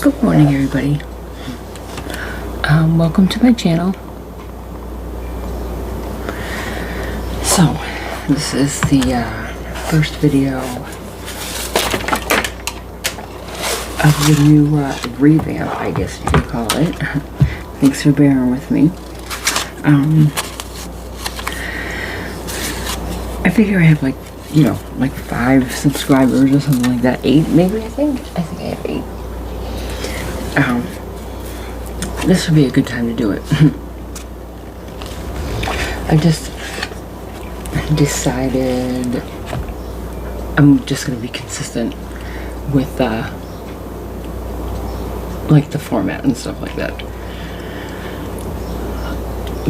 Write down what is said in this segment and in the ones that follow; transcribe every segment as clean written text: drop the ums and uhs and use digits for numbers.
Good morning, everybody. Welcome to my channel. So, this is the first video of the new revamp, I guess you could call it. Thanks for bearing with me. I figure I have like 5 subscribers or something like that. 8 maybe, I think I have 8. This would be a good time to do it. I just decided I'm just going to be consistent with like the format and stuff like that.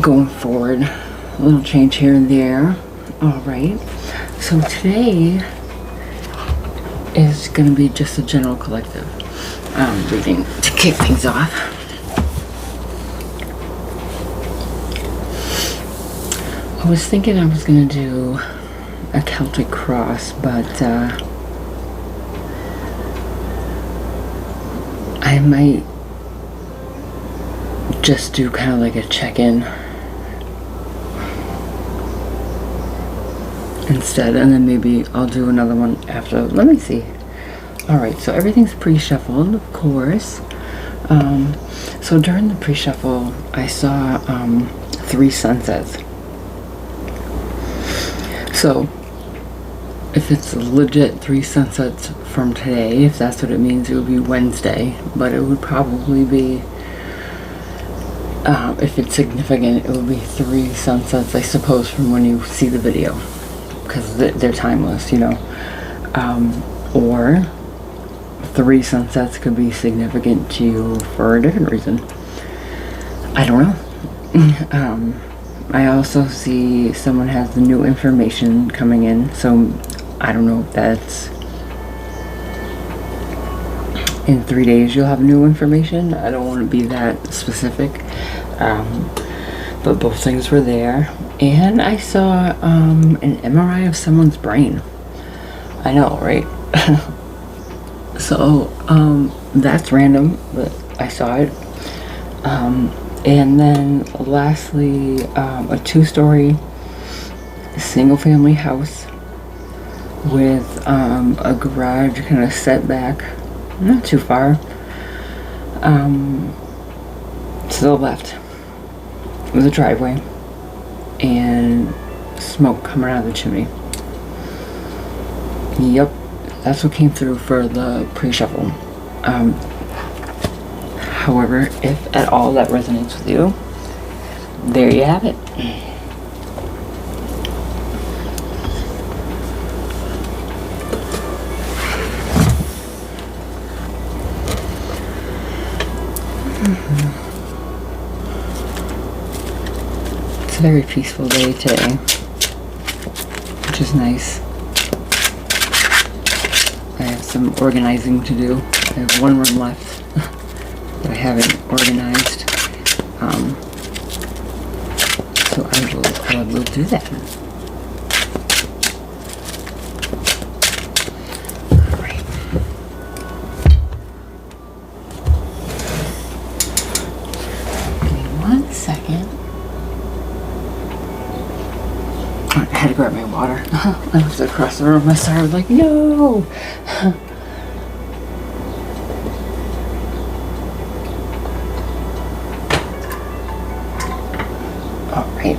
Going forward, a little change here and there. Alright, so today is going to be just a general collective reading to kick things off. I was thinking I was going to do a Celtic cross, but I might just do kind of like a check-in instead, and then maybe I'll do another one after. Let me see. Alright, so everything's pre-shuffled, of course. So during the pre-shuffle, I saw 3 sunsets. So, if it's legit 3 sunsets from today, if that's what it means, it would be Wednesday. But it would probably be, if it's significant, it would be 3 sunsets, I suppose, from when you see the video. Because they're timeless, or 3 sunsets could be significant to you for a different reason. I don't know. I also see someone has the new information coming in, so I don't know if that's in 3 days you'll have new information. I don't want to be that specific, but both things were there. And I saw an MRI of someone's brain. I know, right? So that's random, but I saw it. And then lastly, a 2-story single-family house with a garage kind of set back, not too far, to the left with a driveway and smoke coming out of the chimney. Yep, that's what came through for the pre-shuffle. However, if at all that resonates with you, there you have it. It's a very peaceful day today, which is nice. I have some organizing to do. I have 1 room left that I haven't organized, so I will do that. Alright. Give me 1 second. I had to grab my water. I left it across the room. I started like, no! Alright.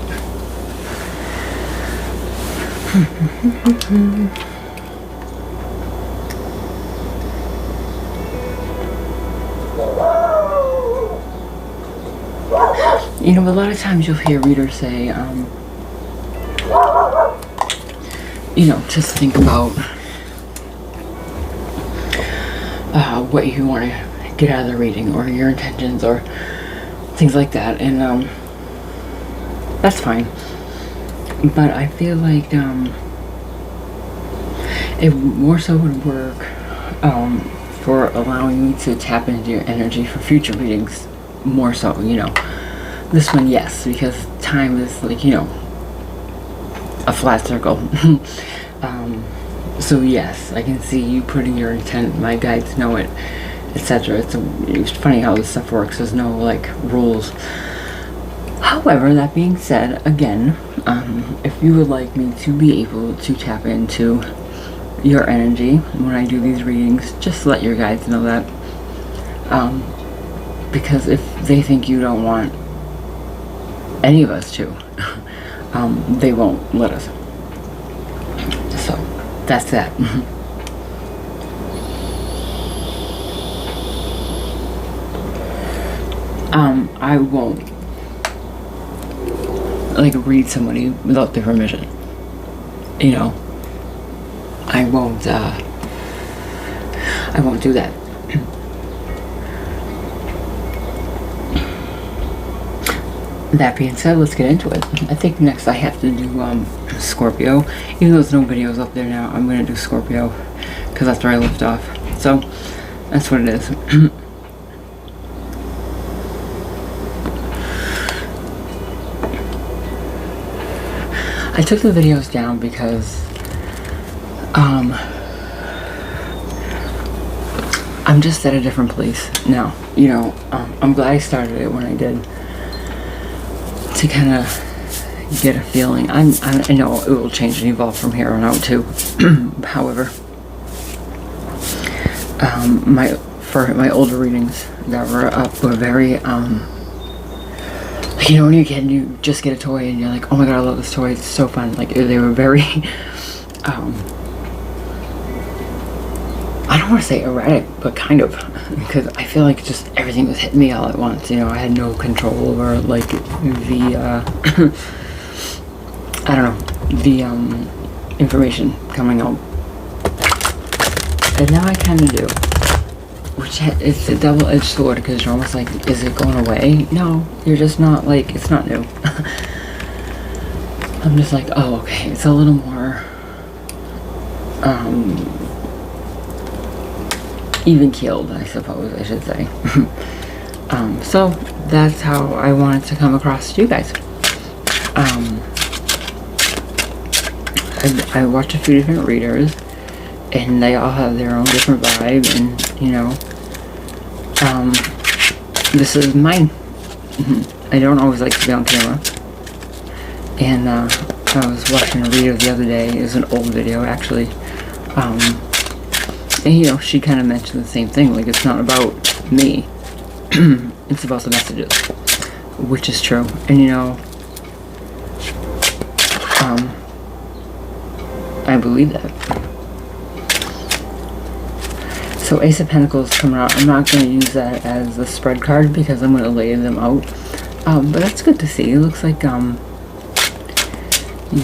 A lot of times you'll hear readers say, just think about what you want to get out of the reading, or your intentions, or things like that, and that's fine. But I feel like it more so would work for allowing me to tap into your energy for future readings, more so, This one, yes, because time is like, a flat circle. So yes, I can see you putting your intent. My guides know it. etc. It's funny how this stuff works. There's no like rules. However, that being said, again, if you would like me to be able to tap into your energy when I do these readings, just let your guides know that. Because if they think you don't want any of us to, they won't let us. So, that's that. I won't like read somebody without their permission. You know, I won't do that. That being said, let's get into it. I think next I have to do Scorpio. Even though there's no videos up there now, I'm gonna do Scorpio because that's where I left off. So that's what it is. I took the videos down because I'm just at a different place now. You know, I'm glad I started it when I did, to kind of get a feeling. I know it will change and evolve from here on out too. However, my older readings that were very you know, when you're a kid, you just get a toy and you're like, oh my god, I love this toy, it's so fun. Like, they were very I don't want to say erratic, but kind of, because I feel like just everything was hitting me all at once. You know, I had no control over like the I don't know, the information coming out, and now I kind of do, which it's a double-edged sword, because you're almost like, is it going away? No, you're just not, like, it's not new. I'm just like, oh, okay, it's a little more even-keeled, I suppose I should say. So that's how I wanted to come across to you guys. I watched a few different readers, and they all have their own different vibe, and you know, this is mine. I don't always like to be on camera, and I was watching a reader the other day. It was an old video actually, and you know, she kind of mentioned the same thing, like, it's not about me, it's about the messages, which is true. And you know, I believe that. So Ace of Pentacles coming out. I'm not going to use that as a spread card because I'm going to lay them out. But that's good to see. It looks like you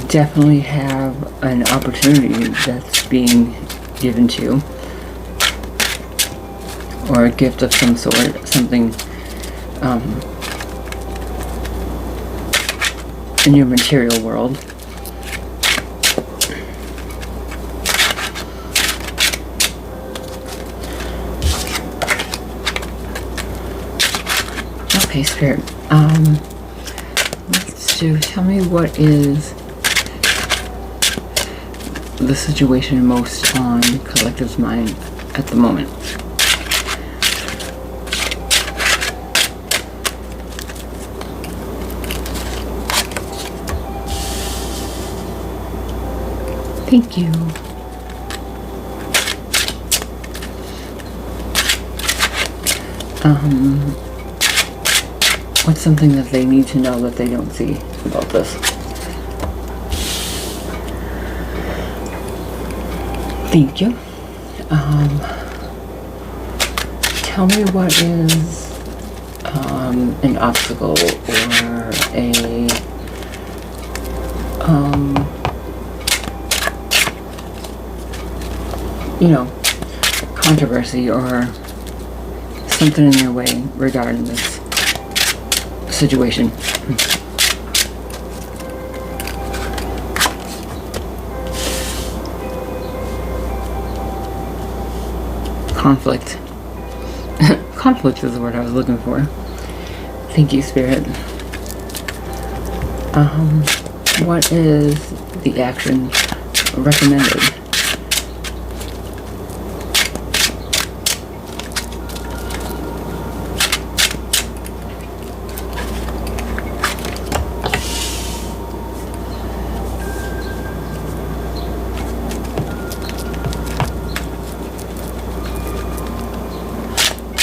definitely have an opportunity that's being given to you, or a gift of some sort, something in your material world. Okay, Spirit. Let's do, tell me what is the situation most on Collective's mind at the moment. Thank you. What's something that they need to know that they don't see about this? Thank you. Tell me what is an obstacle or a you know, controversy or something in their way regarding this situation. Conflict. Conflict is the word I was looking for. Thank you, Spirit. What is the action recommended?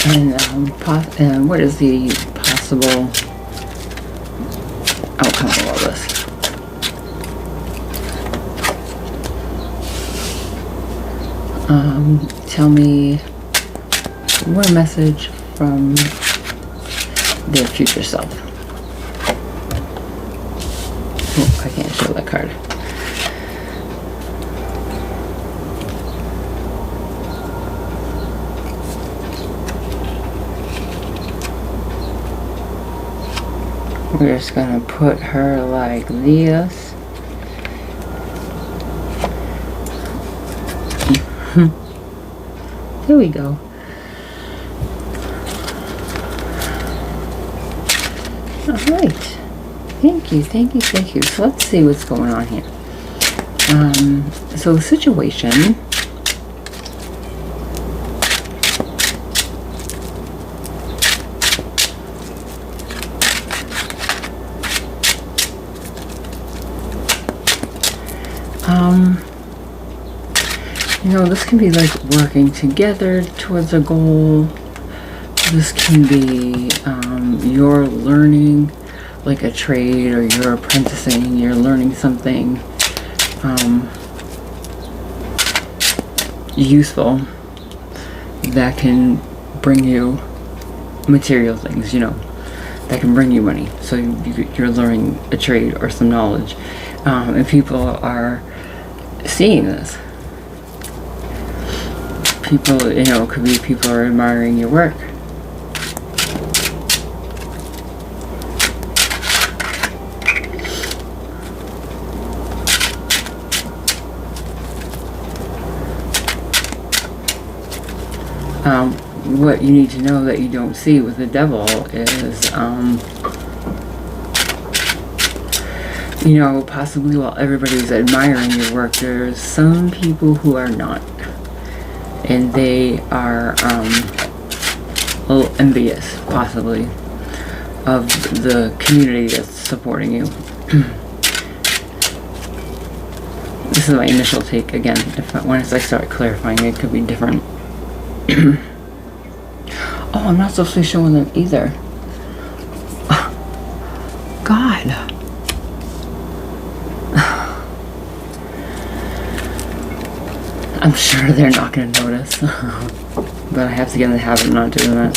And what is the possible outcome of all this? Tell me one message from their future self. Oh, I can't show that card. We're just gonna put her like this. Here we go. Alright. Thank you. So let's see what's going on here. So the situation. This can be like working together towards a goal. This can be you're learning like a trade, or you're apprenticing, you're learning something useful that can bring you material things, that can bring you money. So you're learning a trade or some knowledge. And people are seeing this. People, could be people are admiring your work. What you need to know that you don't see with the devil is, possibly while everybody's admiring your work, there's some people who are not. And they are a little envious, possibly, of the community that's supporting you. This is my initial take. Again, once I start clarifying, it could be different. Oh, I'm not supposed to be showing them either. God. I'm sure they're not going to notice. But I have to get in the habit of not doing that.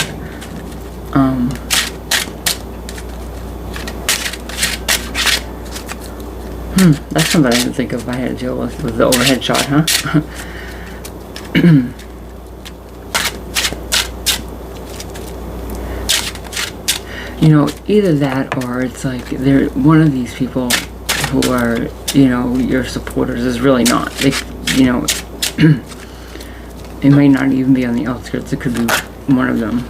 That's something I didn't think of I had to deal with the overhead shot, huh? Either that, or it's like they're one of these people who are, your supporters is really not. They, it might not even be on the outskirts. It could be one of them.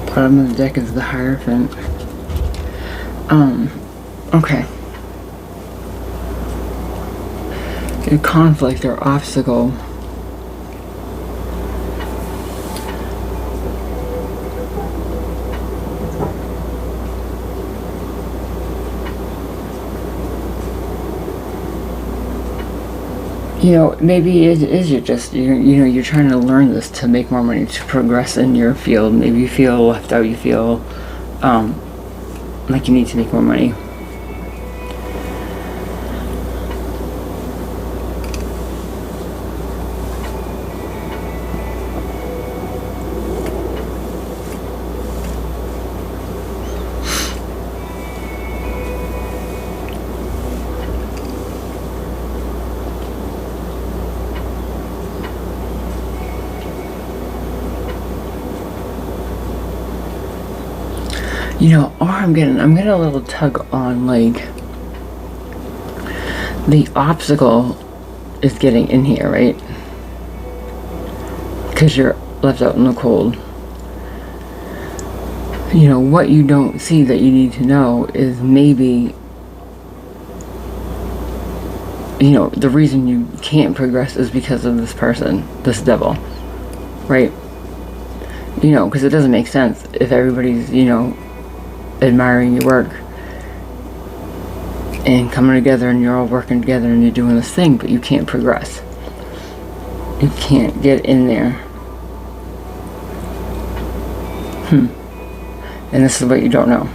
Bottom of the deck is the Hierophant. Okay. A conflict or obstacle. Maybe it is you're trying to learn this to make more money, to progress in your field. Maybe you feel left out, you feel like you need to make more money. Or I'm getting a little tug on, like, the obstacle is getting in here, right? Because you're left out in the cold. What you don't see that you need to know is maybe, the reason you can't progress is because of this person, this devil, right? You know, because it doesn't make sense if everybody's, you know, admiring your work and coming together and you're all working together and you're doing this thing, but you can't progress. You can't get in there. And this is what you don't know.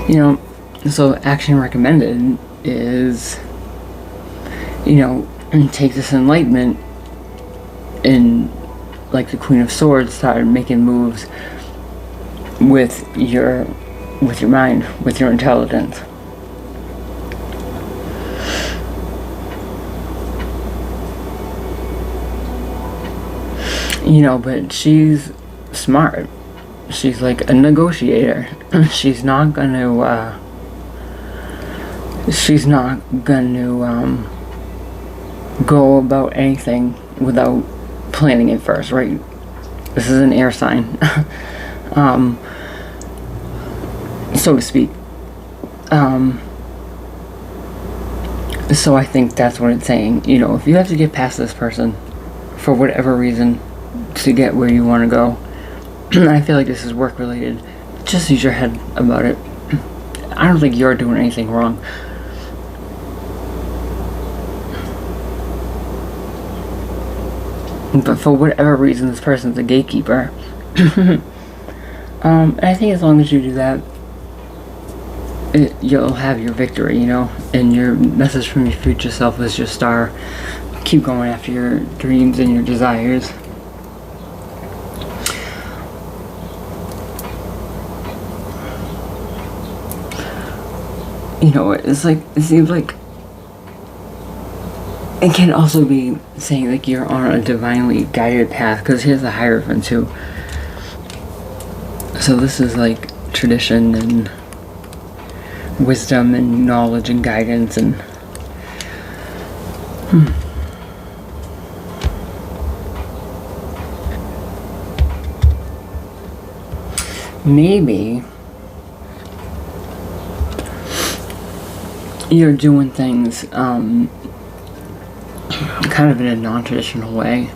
You know, so action recommended is, you know, take this enlightenment and, like the Queen of Swords, start making moves with your mind, with your intelligence. You know, but she's smart. She's like a negotiator. She's not gonna go about anything without planning it first, right? This is an air sign. So to speak. So I think that's what it's saying. You know, if you have to get past this person for whatever reason to get where you want to go, I feel like this is work related. Just use your head about it. I don't think you're doing anything wrong. But for whatever reason, this person's a gatekeeper. And I think as long as you do that, you'll have your victory, you know? And your message from your future self is your star. Keep going after your dreams and your desires. You know, it's like, it seems like it can also be saying like you're on a divinely guided path, because here's the Hierophant too. So this is like tradition and wisdom and knowledge and guidance and maybe you're doing things kind of in a non-traditional way.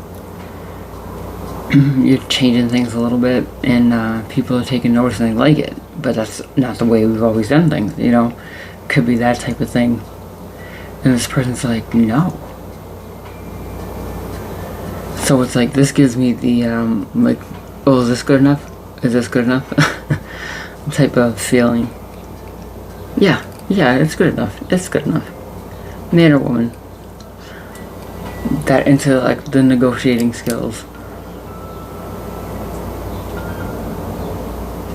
You're changing things a little bit, and people are taking notice and they like it, but that's not the way we've always done things, you know? Could be that type of thing. And this person's like, no. So it's like, this gives me the like, oh, is this good enough? Is this good enough? type of feeling. Yeah, it's good enough. It's good enough. Man or woman. That into like the negotiating skills.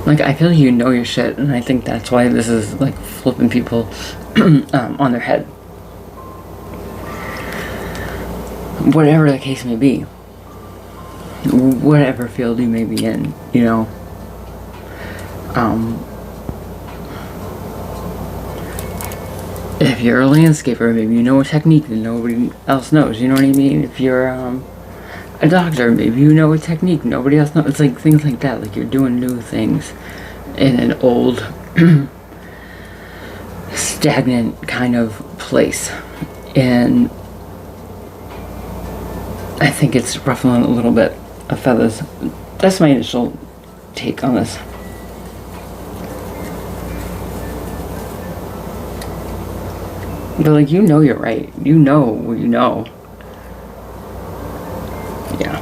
Like, I feel like you know your shit, and I think that's why this is like flipping people on their head. Whatever the case may be. Whatever field you may be in, you know. If you're a landscaper, maybe you know a technique that nobody else knows, you know what I mean? If you're a doctor, maybe you know a technique nobody else knows. It's like things like that, like you're doing new things in an old stagnant kind of place. And I think it's ruffling a little bit of feathers. That's my initial take on this. But like, you know you're right. You know what you know. Yeah.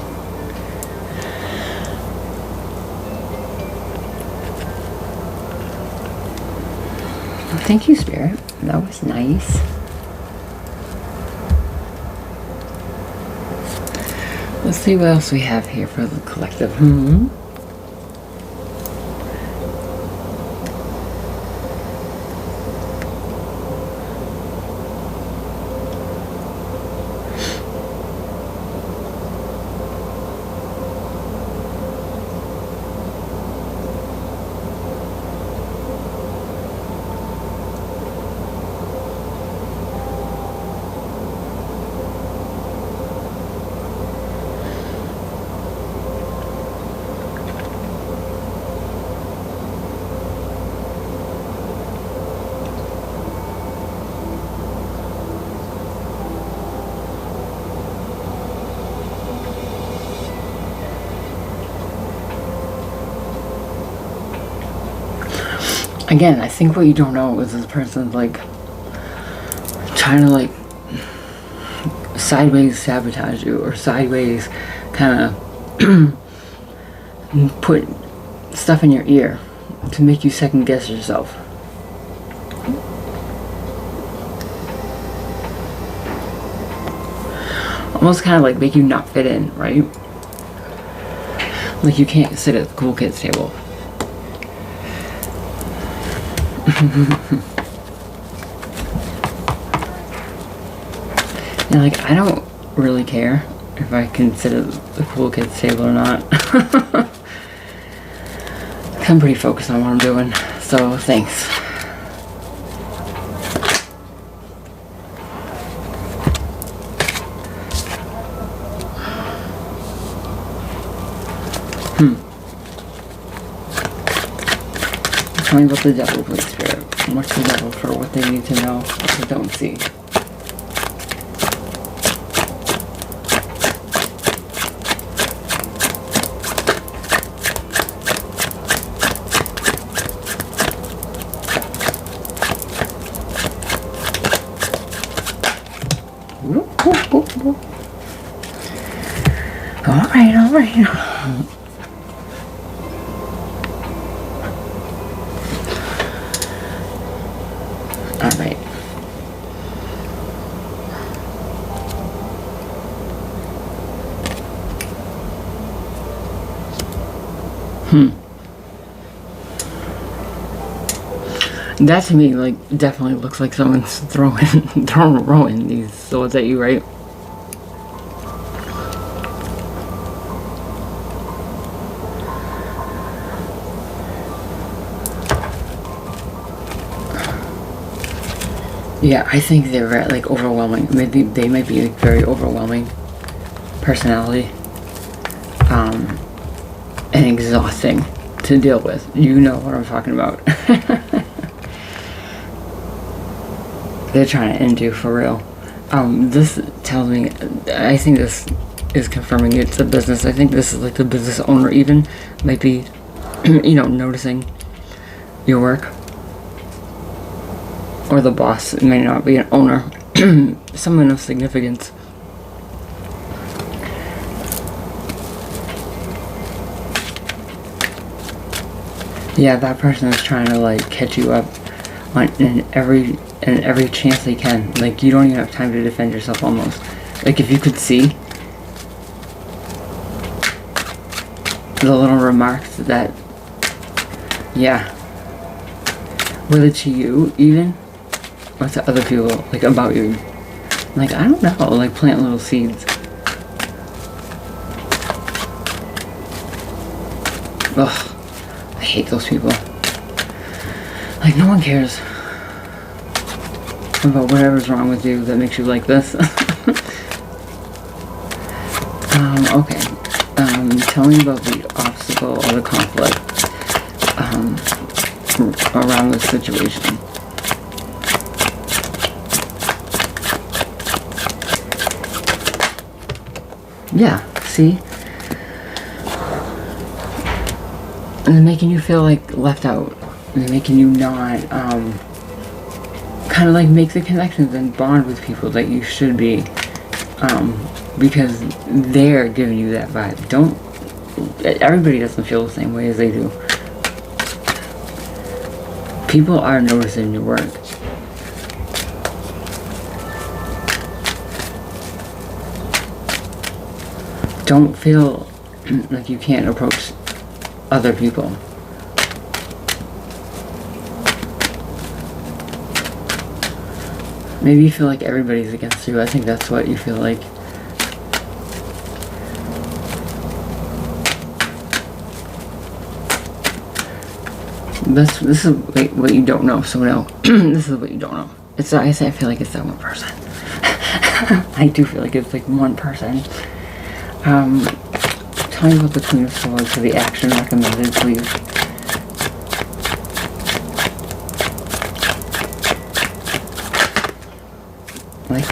Thank you, Spirit. That was nice. Let's see what else we have here for the collective. Again, I think what you don't know is this person's like trying to like sideways sabotage you, or sideways kind of put stuff in your ear to make you second guess yourself. Almost kind of like make you not fit in, right? Like you can't sit at the cool kids table. And like, I don't really care if I can sit at the cool kids table or not. I'm pretty focused on what I'm doing, so thanks. Tell me about the devil, please, Spirit. What's the devil for what they need to know that they don't see? Alright, alright. Alright. That to me, like, definitely looks like someone's throwing these swords at you, right? Yeah, I think they're very, like, overwhelming. Maybe they might be like, very overwhelming personality, and exhausting to deal with. You know what I'm talking about. They're trying to end you for real. This tells me, I think this is confirming it's a business. I think this is like the business owner even might be, you know, noticing your work. Or the boss, it may not be an owner. Someone of significance. Yeah, that person is trying to like catch you up in every chance they can. Like, you don't even have time to defend yourself almost. Like, if you could see the little remarks that, yeah, whether to you even, or to other people, like, about you. Like, I don't know, like, plant little seeds. Ugh, I hate those people. Like, no one cares about whatever's wrong with you that makes you like this. Okay. Tell me about the obstacle or the conflict around this situation. Yeah, see? And they're making you feel like left out. They're making you not, kind of like make the connections and bond with people that you should be, because they're giving you that vibe. Everybody doesn't feel the same way as they do. People are noticing your work. Don't feel like you can't approach other people. Maybe you feel like everybody's against you. I think that's what you feel like. This is what you don't know. So no, this is what you don't know. I feel like it's that one person. I do feel like it's like one person. Tell me about the Queen of Swords for the action recommended, please. Like,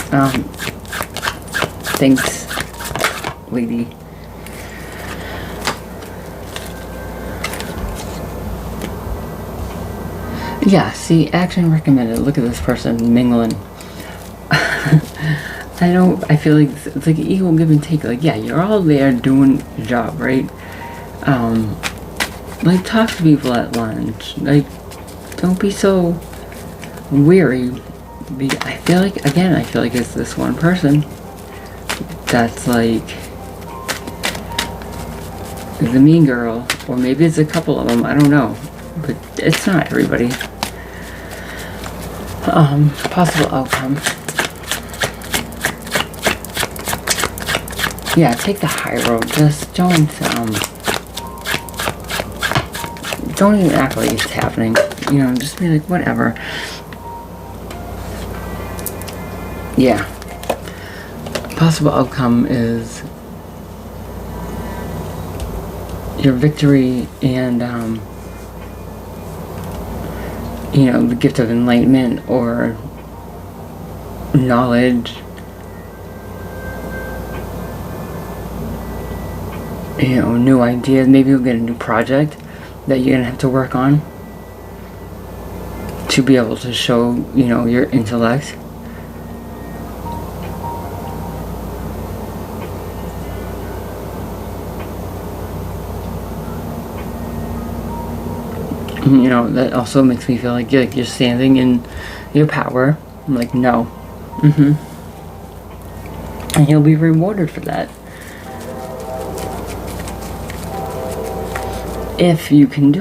thanks, lady. Yeah, see, action recommended. Look at this person mingling. I feel like it's like equal give and take. Like, yeah, you're all there doing your job, right? Like, talk to people at lunch. Like, don't be so weary. I feel like, again, it's this one person that's like the mean girl, or maybe it's a couple of them, I don't know, but it's not everybody. Possible outcome. Yeah, take the high road. Just don't even act like it's happening. You know, just be like, whatever. Yeah. Possible outcome is your victory and, you know, the gift of enlightenment or knowledge. You know, new ideas. Maybe you'll get a new project that you're gonna have to work on to be able to show, you know, your intellect. You know, that also makes me feel like you're standing in your power. I'm like, no. And you'll be rewarded for that. If you can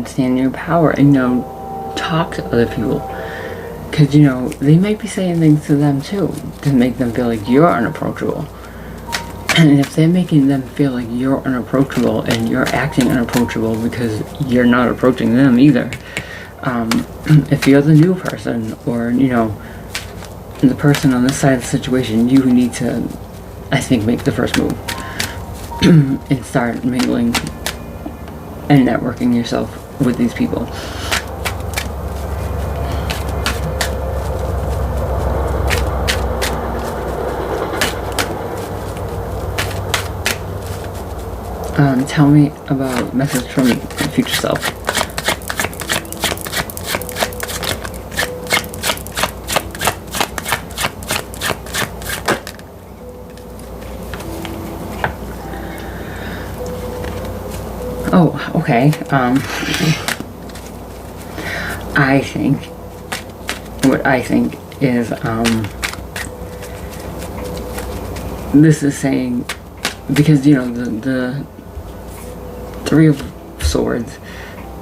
stand in your power and, you know, talk to other people. Because, you know, they might be saying things to them too to make them feel like you're unapproachable. And if they're making them feel like you're unapproachable and you're acting unapproachable because you're not approaching them either, if you're the new person or, you know, the person on this side of the situation, you need to, I think, make the first move and start mingling and networking yourself with these people. Tell me about message from your future self. Oh, okay. What I think is, this is saying, because, you know, the Three of Swords,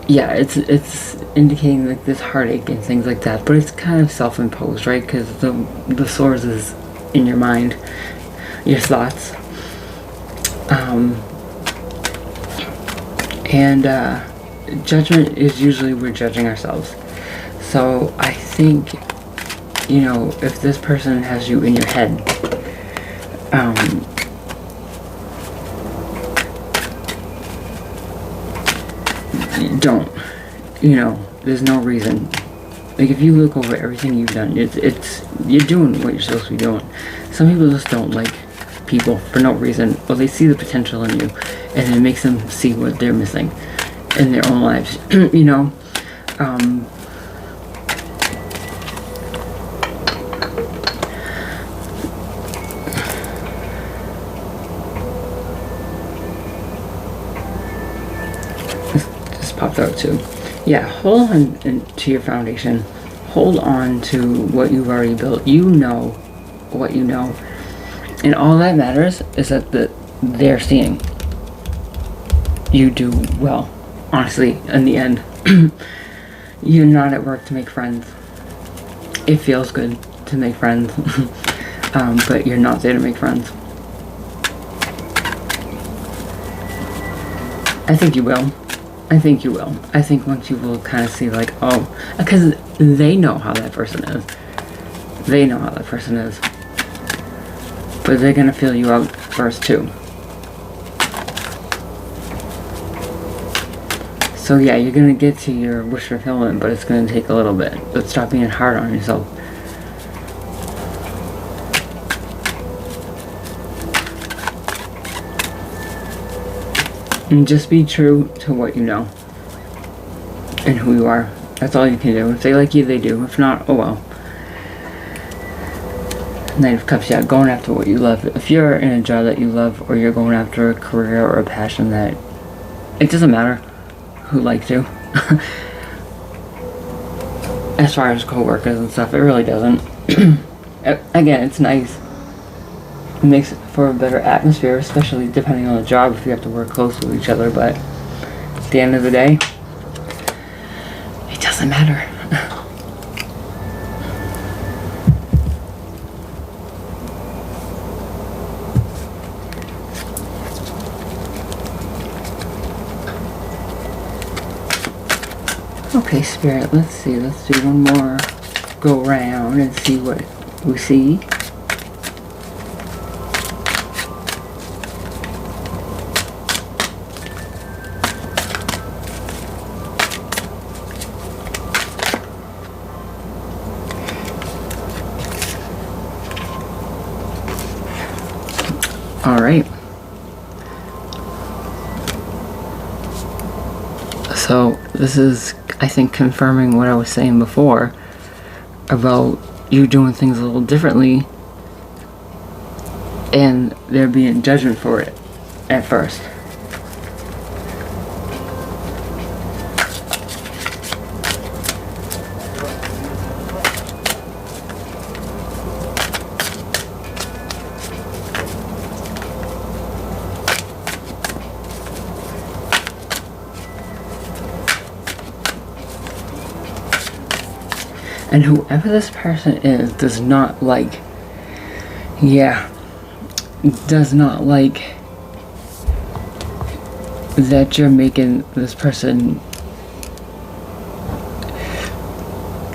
yeah, it's indicating like this heartache and things like that, but it's kind of self-imposed, right? Because the swords is in your mind, your thoughts, and judgment is usually we're judging ourselves. So I think, you know, if this person has you in your head, don't, you know, there's no reason. Like, if you look over everything you've done, you're doing what you're supposed to be doing. Some people just don't like people for no reason, or they see the potential in you, and it makes them see what they're missing in their own lives. You know, popped out too. Yeah, hold on to your foundation. Hold on to what you've already built. You know what you know. And all that matters is that they're seeing you do well. Honestly, in the end, you're not at work to make friends. It feels good to make friends, but you're not there to make friends. I think you will. I think you will. I think once you will kind of see, like, oh, because they know how that person is. They know how that person is. But they're going to feel you out first, too. So, yeah, you're going to get to your wish fulfillment, but it's going to take a little bit. But stop being hard on yourself. And just be true to what you know and who you are. That's all you can do. If they like you, they do. If not, oh well. Knight of Cups, yeah, going after what you love. If you're in a job that you love, or you're going after a career or a passion that, it doesn't matter who likes you. As far as co-workers and stuff, it really doesn't. Again, it's nice. It makes for a better atmosphere, especially depending on the job, if you have to work close with each other, but at the end of the day, it doesn't matter. Okay, Spirit, let's see. Let's do one more go round and see what we see. All right. So this is, I think, confirming what I was saying before about you doing things a little differently and there being judgment for it at first. And whoever this person is does not like, does not like that you're making this person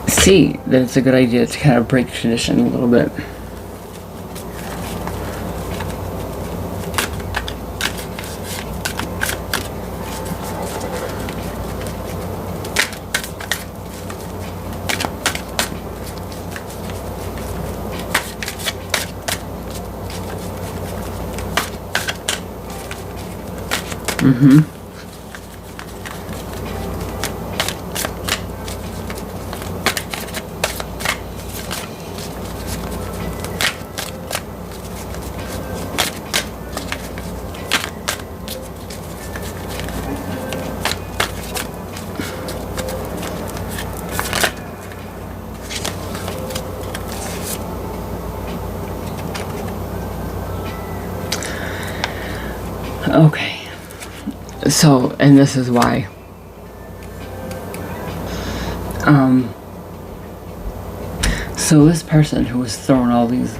see that it's a good idea to kind of break tradition a little bit. Okay, so, and this is why. So this person who was throwing all these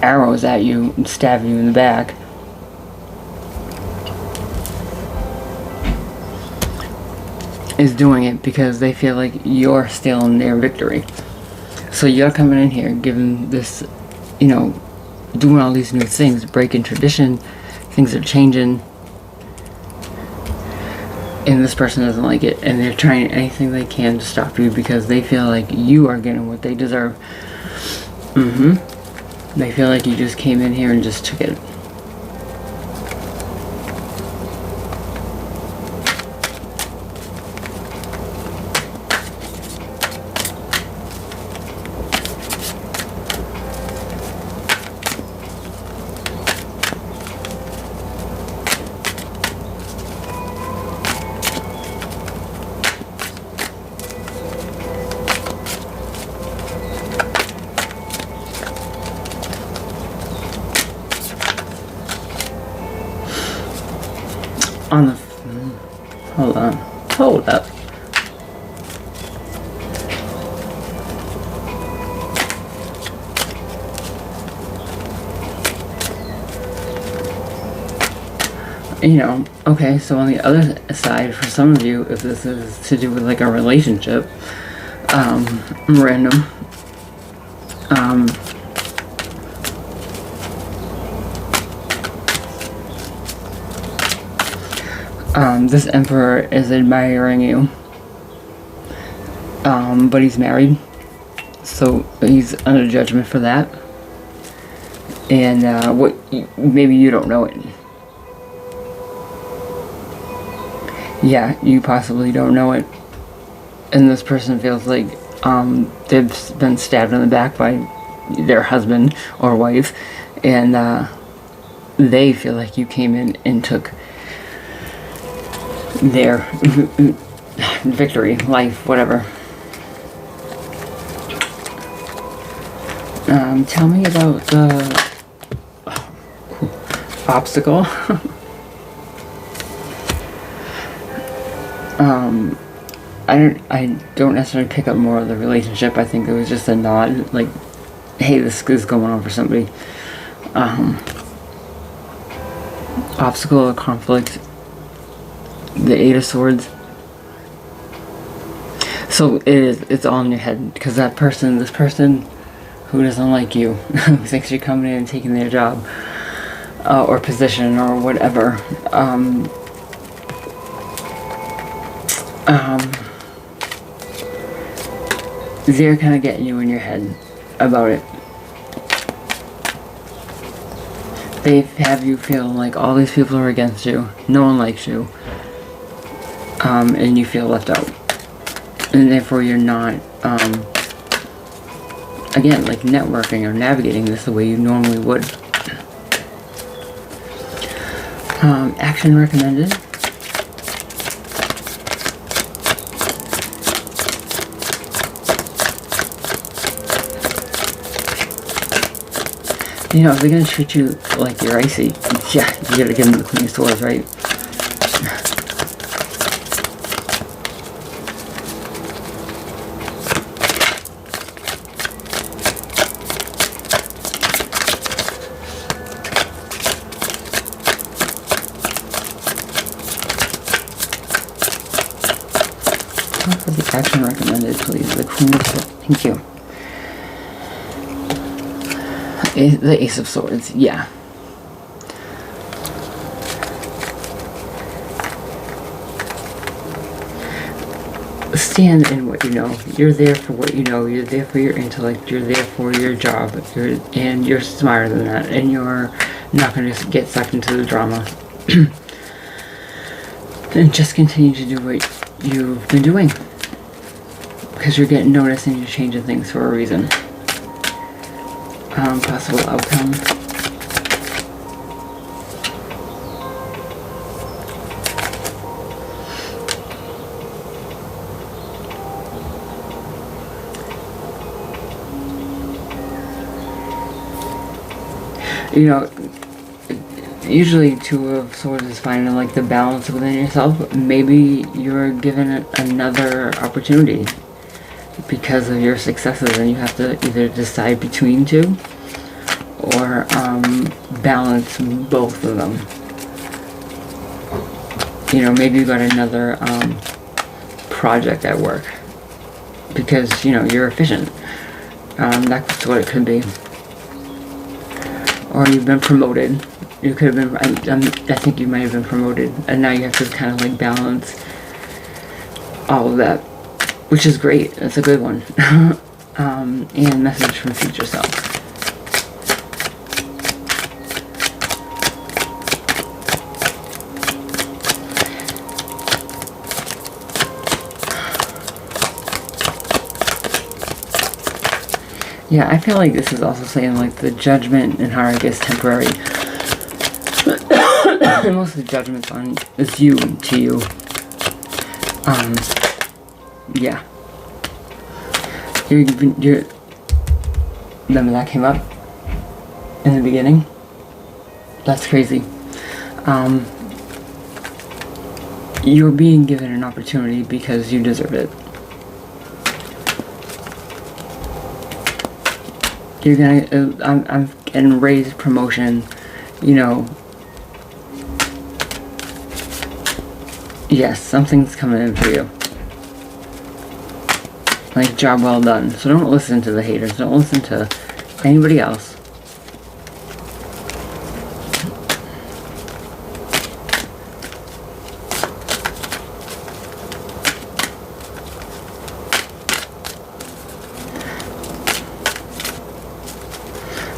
arrows at you and stabbing you in the back is doing it because they feel like you're stealing their victory. So you're coming in here giving this, doing all these new things, breaking tradition, things are changing, and this person doesn't like it, and they're trying anything they can to stop you because they feel like you are getting what they deserve. They feel like you just came in here and just took it. On the, hold up. Okay, so on the other side, for some of you, if this is to do with like a relationship, random, this emperor is admiring you, but he's married, so he's under judgment for that, and maybe you don't know it. Yeah, you possibly don't know it, and this person feels like they've been stabbed in the back by their husband or wife, and they feel like you came in and took their victory, life, whatever. Tell me about the obstacle. I don't necessarily pick up more of the relationship. I think it was just a nod, like, hey, this is going on for somebody. Obstacle or conflict. The Eight of Swords. So it's all in your head, because this person who doesn't like you, who thinks you're coming in and taking their job, or position, or whatever, they're kind of getting you in your head about it. They have you feel like all these people are against you, no one likes you, and you feel left out, and therefore you're not, again, like, networking or navigating this the way you normally would. Action recommended. You know, if they're gonna treat you like you're icy, yeah, you gotta give them the Queen of Swords, right? For the action recommended, please. The Queen of Swords. Thank you. The Ace of Swords. Yeah. Stand in what you know. You're there for what you know. You're there for your intellect. You're there for your job. And you're smarter than that. And you're not going to get sucked into the drama. And just continue to do what you've been doing, because you're getting noticed and you're changing things for a reason. Possible outcome. You know, usually Two of Swords is finding, like, the balance within yourself. Maybe you're given another opportunity because of your successes, and you have to either decide between two or balance both of them. You know, maybe you got another project at work because, you know, you're efficient. That's what it could be. Or you've been promoted. You could have been, I think you might have been promoted, and now you have to kind of, like, balance all of that, which is great. That's a good one. And message from future self. Yeah, I feel like this is also saying, like, the judgment and heartache is temporary. And most of the judgment's on is you to you. Yeah. You're remember that came up in the beginning? That's crazy. You're being given an opportunity because you deserve it. You're gonna, I'm getting raised, promotion, you know. Yes, something's coming in for you. Like, job well done. So don't listen to the haters. Don't listen to anybody else.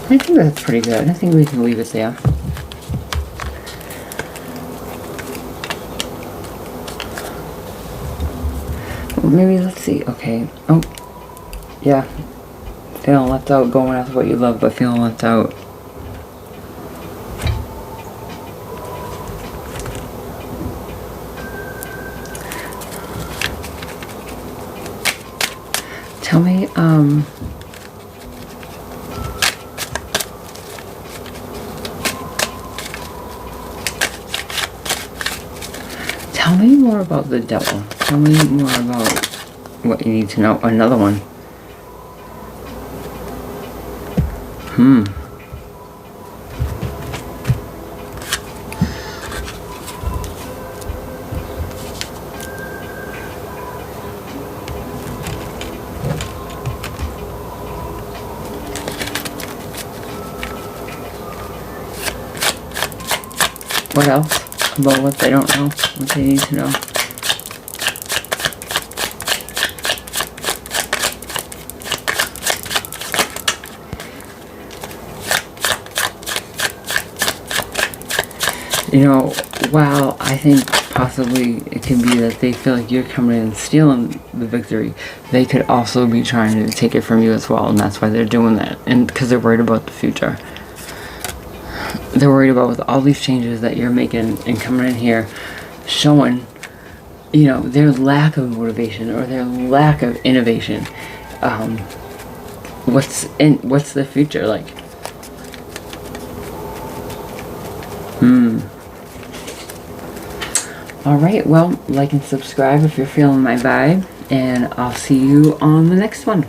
I think that's pretty good. I think we can leave it there. Well, maybe let's let's see. Okay. Oh, yeah. Feeling left out, going after what you love, but feeling left out. Tell me, tell me more about the devil. Tell me more about what you need to know. Another one. What else about what they don't know, what they need to know? You know, while I think possibly it can be that they feel like you're coming in and stealing the victory, they could also be trying to take it from you as well, and that's why they're doing that, and because they're worried about the future. They're worried about with all these changes that you're making and coming in here, showing, you know, their lack of motivation or their lack of innovation. What's the future like? Alright, well, like and subscribe if you're feeling my vibe, and I'll see you on the next one.